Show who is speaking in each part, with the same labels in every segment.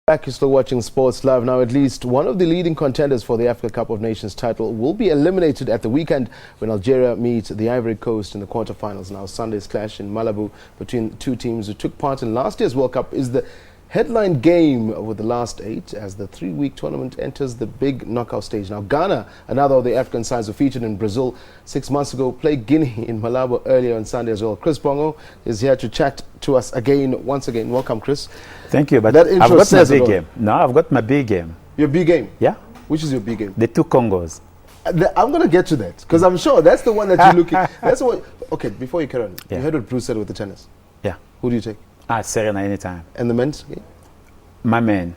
Speaker 1: Back, you're still watching Sports Live. Now, at least one of the leading contenders for the Africa Cup of Nations title will be eliminated at the weekend when Algeria meet the Ivory Coast in the quarterfinals. Now, Sunday's clash in Malabo between two teams who took part in last year's World Cup is the headline game with the last 8 as the 3-week tournament enters the big knockout stage. Now, Ghana, another of the African sides who featured in Brazil 6 months ago, played Guinea in Malabo earlier on Sunday as well. Chris Bongo is here to chat to us once again. Welcome, Chris.
Speaker 2: Thank you, but
Speaker 1: that
Speaker 2: I've got my big game. No, I've got my big game.
Speaker 1: Your big game?
Speaker 2: Yeah.
Speaker 1: Which is your big game?
Speaker 2: The two Congos.
Speaker 1: I'm going to get to that because I'm sure that's the one that you're looking at. That's what. Okay, before you carry on, you heard what Bruce said with the tennis.
Speaker 2: Yeah.
Speaker 1: Who do you take?
Speaker 2: Serena anytime.
Speaker 1: And the men's game?
Speaker 2: My man.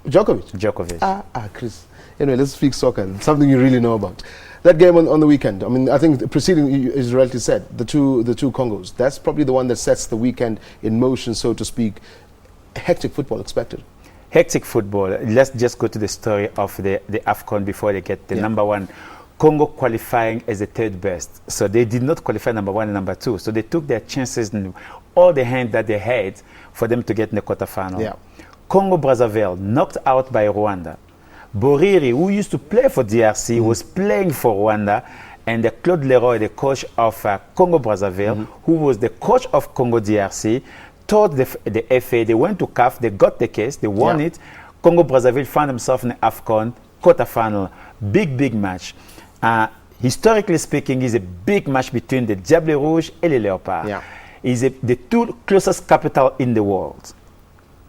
Speaker 1: Djokovic. Chris. Anyway, let's speak soccer. Something you really know about. That game on the weekend. I mean, I think the preceding is rightly said. The two Congos. That's probably the one that sets the weekend in motion, so to speak. Hectic football expected.
Speaker 2: Hectic football. Let's just go to the story of the Afcon before they get the number one. Congo qualifying as the third best. So they did not qualify number 1 and number 2. So they took their chances and all the hand that they had for them to get in the quarterfinal.
Speaker 1: Yeah.
Speaker 2: Congo-Brazzaville knocked out by Rwanda. Boriri, who used to play for DRC, was playing for Rwanda. And Claude Leroy, the coach of Congo-Brazzaville, who was the coach of Congo-DRC, told the FA, they went to CAF, they got the case, they won it. Congo-Brazzaville found themselves in the Afcon quarterfinal. Big match. Historically speaking, is a big match between the Diable Rouge and les Léopards.
Speaker 1: Yeah.
Speaker 2: It's the two closest capital in the world.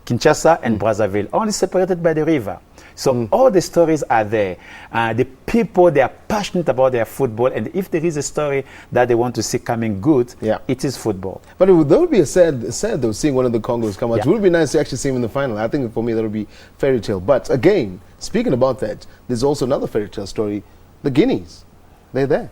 Speaker 2: Kinshasa and Brazzaville, only separated by the river. So all the stories are there. The people, they are passionate about their football, and if there is a story that they want to see coming good, it is football. But
Speaker 1: that would be a sad though, seeing one of the Congos come out. It would be nice to actually see him in the final. I think for me that would be fairy tale. But again, speaking about that, there's also another fairy tale story. The Guineas, they're there.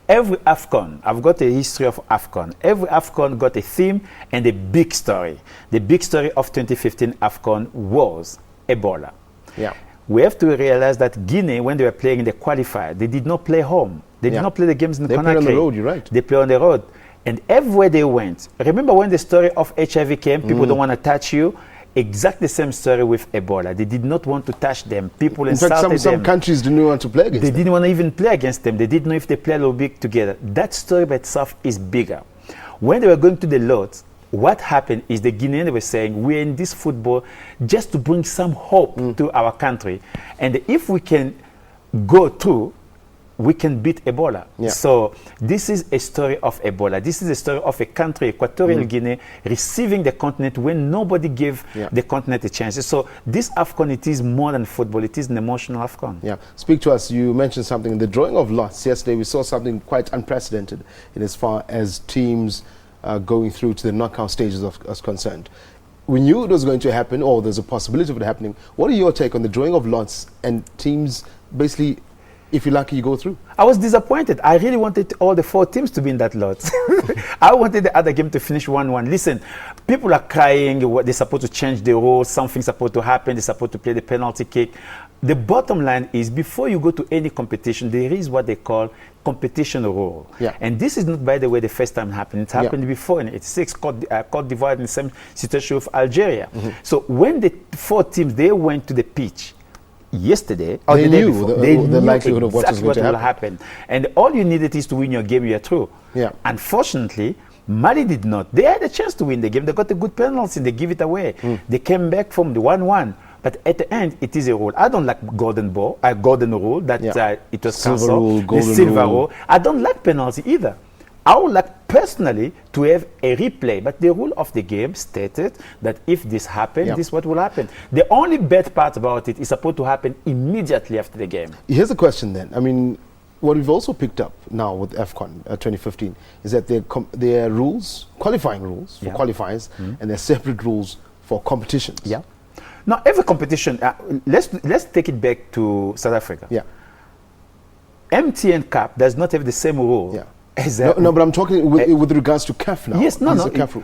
Speaker 2: Every Afcon, I've got a history of Afcon. Every Afcon got a theme and a big story. The big story of 2015 Afcon was Ebola.
Speaker 1: Yeah.
Speaker 2: We have to realize that Guinea, when they were playing in the qualifier, they did not play home. They did not play the games in the Conakry.
Speaker 1: They played on the road, you're right.
Speaker 2: They play on the road. And everywhere they went, remember when the story of HIV came, people don't want to touch you? Exactly the same story with Ebola. They did not want to touch them. People insulted them.
Speaker 1: In fact, some countries didn't want to play against them.
Speaker 2: They didn't want to even play against them. They didn't know if they played or big together. That story by itself is bigger. When they were going to the Lords, what happened is the Guineans were saying, we're in this football just to bring some hope to our country. And if we can go through, we can beat Ebola. So this is a story of Ebola. This is a story of a country, Equatorial Guinea, receiving the continent when nobody gave the continent a chance. So this Afcon, it is more than football. It is an emotional Afcon. Yeah.
Speaker 1: Speak to us. You mentioned something. In the drawing of lots yesterday, we saw something quite unprecedented in as far as teams going through to the knockout stages of concerned. We knew it was going to happen, or there's a possibility of it happening. What are your take on the drawing of lots and teams basically, if you're lucky, you go through?
Speaker 2: I was disappointed. I really wanted all the 4 teams to be in that lot. I wanted the other game to finish 1-1. Listen, people are crying. They're supposed to change the rules. Something's supposed to happen. They're supposed to play the penalty kick. The bottom line is, before you go to any competition, there is what they call competition rule. And this is not, by the way, the first time it happened. It happened before in '86, Cote d'Ivoire, in the same situation with Algeria. So when the 4 teams, they went to the pitch, yesterday, or
Speaker 1: they
Speaker 2: the day
Speaker 1: knew
Speaker 2: before,
Speaker 1: the likelihood of what was going to
Speaker 2: happen. And all you needed is to win your game, you're through. Unfortunately, Mali did not. They had a chance to win the game. They got a good penalty, they give it away. They came back from the 1-1. But at the end, it is a rule. I don't like golden rule, that it was cancelled. The silver rule. I don't like penalty either. I would like personally to have a replay, but the rule of the game stated that if this happens, this is what will happen. The only bad part about it is supposed to happen immediately after the game.
Speaker 1: Here's a question then. I mean, what we've also picked up now with Afcon 2015 is that there are rules, qualifying rules for qualifiers, and there are separate rules for competitions.
Speaker 2: Now, every competition, let's take it back to South Africa. MTN Cup does not have the same rule.
Speaker 1: No, but I'm talking with regards to CAF now.
Speaker 2: Yes, no.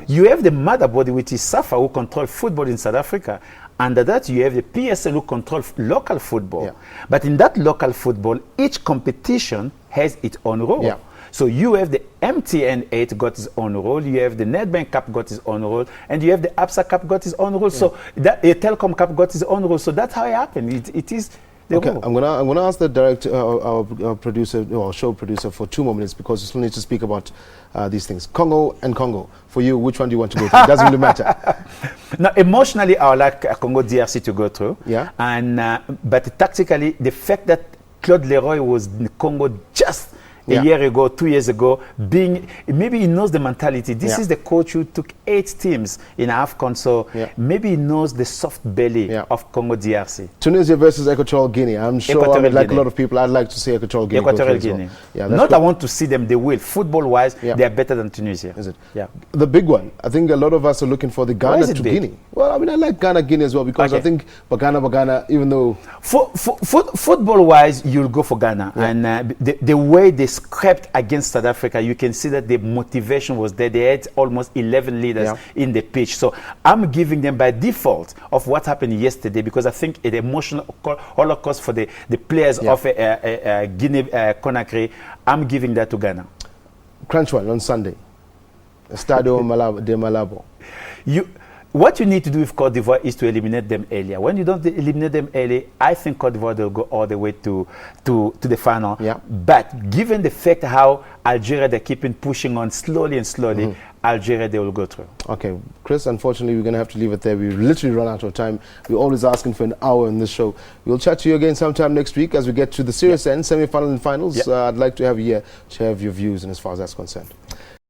Speaker 2: You have the mother body, which is SAFA, who control football in South Africa. Under that, you have the PSL, who control local football. But in that local football, each competition has its own rule. So you have the MTN 8 got his own role, you have the Nedbank Cup got his own role, and you have the ABSA Cup got his own role. So that Telecom Cup got his own role. So that's how it happened. It is the
Speaker 1: Okay,
Speaker 2: role.
Speaker 1: I'm gonna ask the director, our producer, or show producer, for 2 more minutes because we still need to speak about these things. Congo and Congo. For you, which one do you want to go through? It doesn't really matter.
Speaker 2: Now, emotionally, I would like Congo DRC to go through.
Speaker 1: Yeah.
Speaker 2: And but tactically, the fact that Claude Leroy was in Congo just a year ago, 2 years ago, maybe he knows the mentality. This is the coach who took 8 teams in Afcon, so maybe he knows the soft belly of Congo DRC.
Speaker 1: Tunisia versus Equatorial Guinea. I'm sure, like a lot of people, I'd like to see Equatorial Guinea.
Speaker 2: Equatorial Guinea.
Speaker 1: Well. Yeah,
Speaker 2: Not I want to see them, they will. Football-wise, they are better than Tunisia.
Speaker 1: Is it?
Speaker 2: Yeah.
Speaker 1: The big one, I think a lot of us are looking for the Ghana to Guinea. Well, I mean, I like Ghana-Guinea as well because I think Bagana, even though...
Speaker 2: Football-wise, you'll go for Ghana. And the way they scrapped against South Africa, you can see that the motivation was there. They had almost 11 leaders in the pitch. So I'm giving them by default of what happened yesterday because I think an emotional holocaust for the players of Guinea Conakry. I'm giving that to Ghana.
Speaker 1: Crunch one on Sunday. Estadio de Malabo.
Speaker 2: What you need to do with Cote d'Ivoire is to eliminate them earlier. When you don't eliminate them early, I think Cote d'Ivoire will go all the way to the final. Yeah. But given the fact how Algeria, they're keeping pushing on slowly and slowly, Algeria, they will go through. Okay, Chris, unfortunately, we're going to have to leave it there. We've literally run out of time. We're always asking for an hour in this show. We'll chat to you again sometime next week as we get to the serious end, semi-final and finals. I'd like to have you here to have your views and as far as that's concerned.